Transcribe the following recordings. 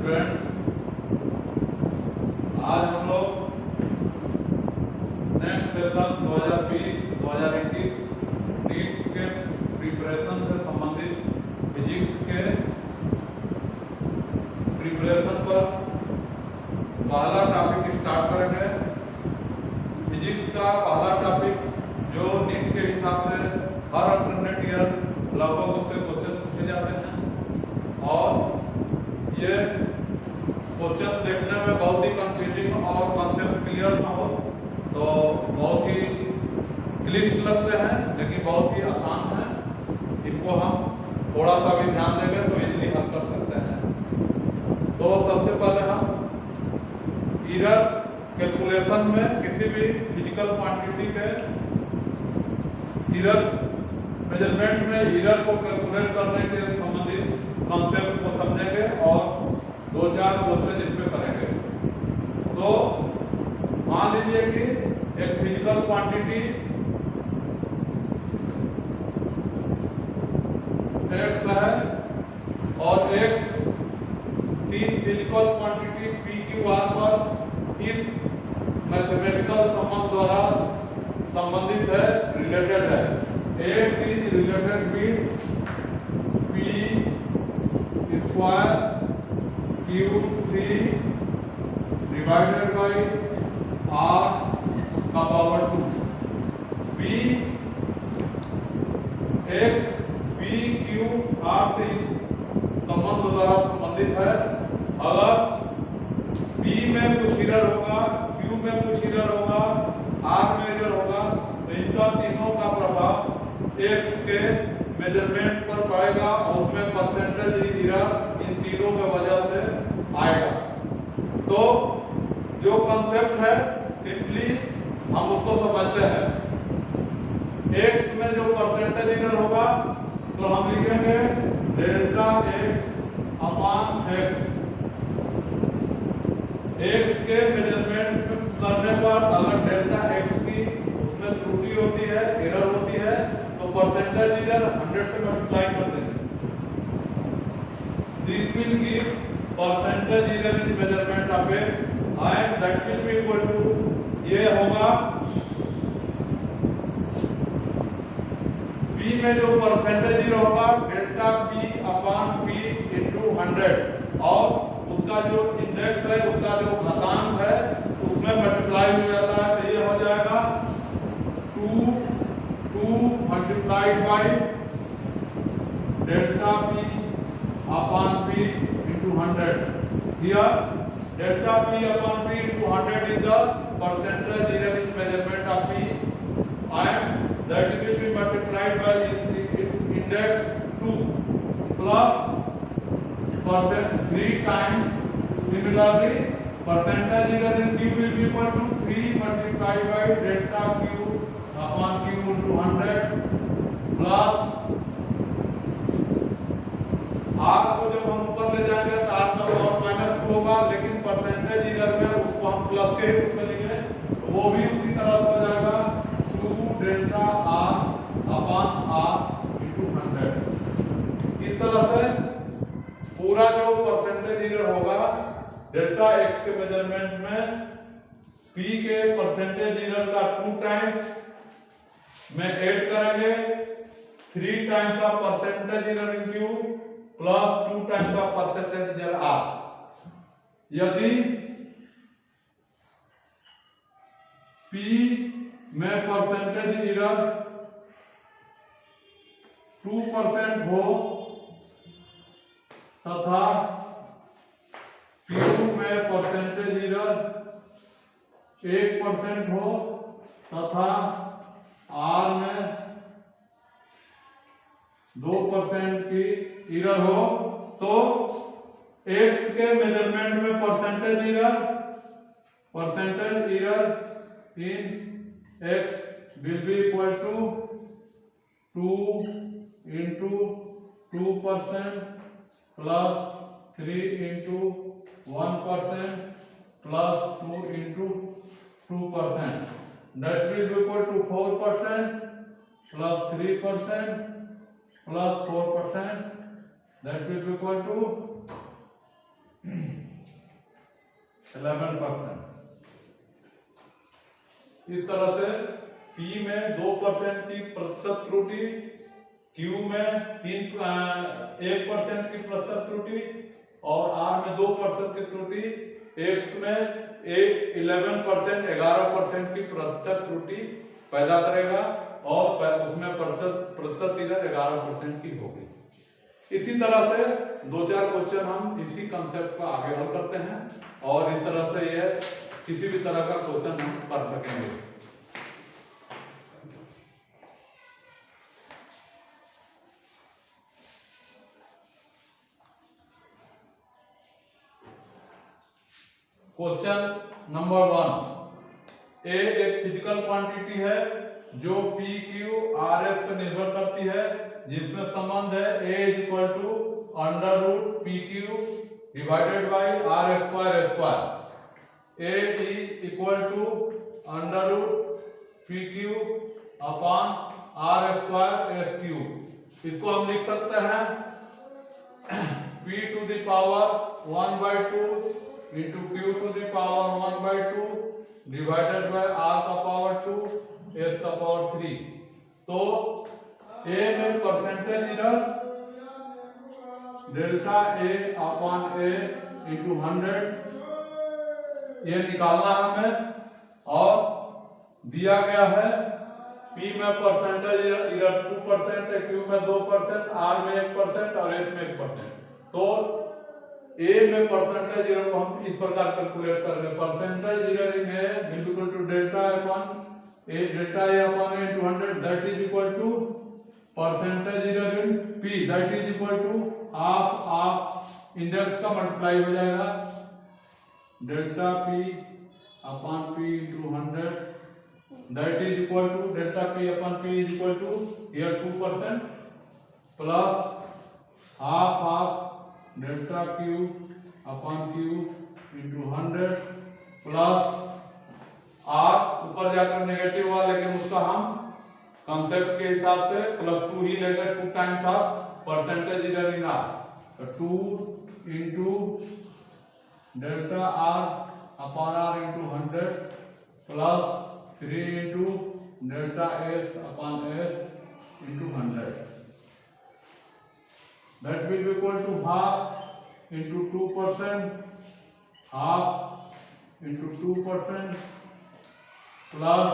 Students, आज हम लोग नेक्स्ट सेशन 2020-2021 नीट के प्रिपरेशन से संबंधित फिजिक्स के प्रिपरेशन पर पहला टॉपिक स्टार्ट करेंगे। फिजिक्स का पहला टॉपिक जो नीट के हिसाब से हर अल्टरनेट ईयर लगभग उससे क्वेश्चन पूछे जाते हैं और ये क्वेश्चन देखने में बहुत ही कंफ्यूजिंग और कॉन्सेप्ट क्लियर ना हो तो बहुत ही क्लिष्ट लगते हैं, लेकिन बहुत ही आसान है। इनको हम थोड़ा सा भी ध्यान देंगे तो इजीली हल कर सकते हैं। तो सबसे पहले हम एरर कैलकुलेशन में किसी भी फिजिकल क्वांटिटी के एरर मेजरमेंट में एरर को कैलकुलेट करने के संबंधित कॉन्सेप्ट को समझेंगे और 2-4 क्वेश्चन इस पे करेंगे। तो मान लीजिए कि एक फिजिकल क्वांटिटी x है और x 3 physical quantity p q r पर इस मैथमेटिकल संबंध द्वारा संबंधित है, रिलेटेड है। x is related with p square q3 divided by r का power 2। b x p q r से संबंध द्वारा संबंधित है। अगर p में कुछ एरर होगा, q में कुछ एरर होगा, r में एरर होगा तो इनका तीनों का प्रभाव x के मेजरमेंट पर पड़ेगा और उसमें परसेंटेज एरर इन तीनों के वजह से आएगा। तो जो कॉन्सेप्ट है सिंपली हम उसको समझते हैं। x में जो परसेंटेज एरर होगा तो हम लिखेंगे डेल्टा x अपान x। x के मेजरमेंट करने पर अगर डेल्टा x की उसमें त्रुटि होती है, एरर होती है तो परसेंटेज एरर 100 से मल्टीप्लाई कर देंगे। This will give percentage error in measurement of x and that will be equal to, ये होगा p में जो परसेंटेज एरर होगा delta p upon p into 100 और उसका जो इंडेक्स है, उसका जो घातांक है उसमें मल्टीप्लाई हो जाता है तो ये हो जाएगा 2 multiplied by delta p upon p into 100। Here delta p upon p into 100 is the percentage error in measurement of p and that will be multiplied by its index 2 plus percent 3 times. Similarly, percentage error in q will be equal to 3 multiplied by delta q upon q into 100 plus r को जब हम ऊपर ले जाएंगे तो r का power -2 होगा, लेकिन परसेंटेज एरर में उसको हम प्लस के रूप में लिखेंगे तो वो भी उसी तरह से हो जाएगा 2 delta r upon r into 100। इस तरह से पूरा जो परसेंटेज एरर होगा डेल्टा x के मेजरमेंट में p के परसेंटेज एरर का 2 टाइम्स में ऐड करेंगे 3 times of percentage error in q plus 2 times of percentage error r। यदि p में परसेंटेज एरर 2% हो तथा q में परसेंटेज एरर 1% हो तथा r में 2% की एरर हो तो x के मेजरमेंट में percentage error in x will be equal to 2 into 2% plus 3 into 1% plus 2 into 2%, that will be equal to 4% plus 3% plus 4%, that will be equal to 11%। इस तरह से P में 2% की प्रतिशत त्रुटि, Q में 1% की प्रतिशत त्रुटि और R में 2% की त्रुटि, X में 11% की प्रतिशत त्रुटि पैदा करेगा और उसमें प्रतिशत इधर 11% की होगी। इसी तरह से 2-4 क्वेश्चन हम इसी कंसेप्ट को आगे हल करते हैं और इस तरह से ये किसी भी तरह का क्वेश्चन हम कर सकेंगे। क्वेश्चन नंबर 1, ए एक फिजिकल क्वांटिटी है जो पी क्यू आर एस पर निर्भर करती है, जिसमें संबंध है A √p q divided by r square square. A √p q upon r square s cube. इसको हम लिख सकते हैं p to the power 1/2 into q to the power 1/2 divided by r का पावर 2 s का पावर 3। तो a में percentage error delta a upon a into 100 ये निकालना है हमें और दिया गया है p में परसेंटेज इरर 2% है, q में 2%, r में 1% और s में 1%। तो A में परसेंटेज इरर को हम इस प्रकार कैलकुलेट करेंगे, percentage error in A will be equal to delta A upon A into 100 that is equal to percentage error in P that is equal to half index का multiply हो जाएगा delta P upon P into 100 that is equal to delta P upon P is equal to here 2% plus half delta Q upon Q into 100 plus R ऊपर जाकर negative हुआ लेकिन उसका हम concept के हिसाब से +2 ही लेंगे, 2 times of percentage error in R, तो 2 into delta R upon R into 100 plus 3 into delta S upon S into 100 that will be equal to half into 2%, half into 2% plus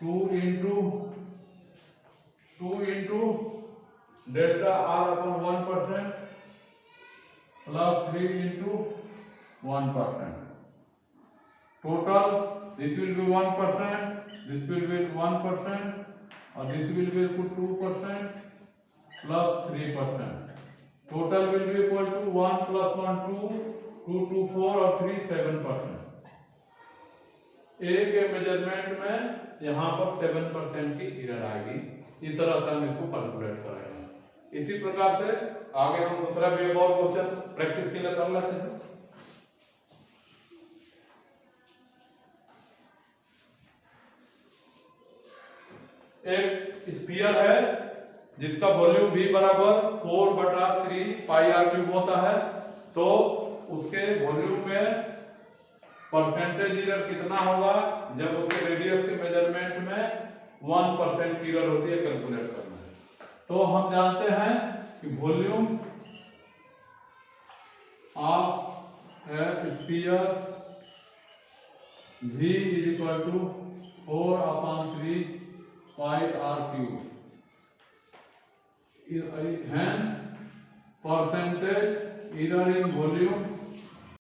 2 into delta R upon 1% plus 3 into 1%. Total this will be 1%, this will be 1% और this will be equal to 2% plus 3%. Total will be equal to 1 plus 1 2, 2 2 4 और 3 7%. A के measurement में यहाँ पर 7% की error आएगी। इस तरह से हम इसको कैलकुलेट करेंगे। इसी प्रकार से आगे हम दूसरा भी एक और क्वेश्चन प्रैक्टिस के लिए कर लेते हैं। एक स्फीयर है जिसका वॉल्यूम V बराबर 4/3 पाई r क्यूब होता है, तो उसके वॉल्यूम में परसेंटेज इरर कितना होगा जब उसके रेडियस के मेजरमेंट में 1% की इरर होती है, कैलकुलेट करना है। तो हम जानते हैं कि volume of a sphere V is equal to 4/3 pi r cube. Hence percentage error in volume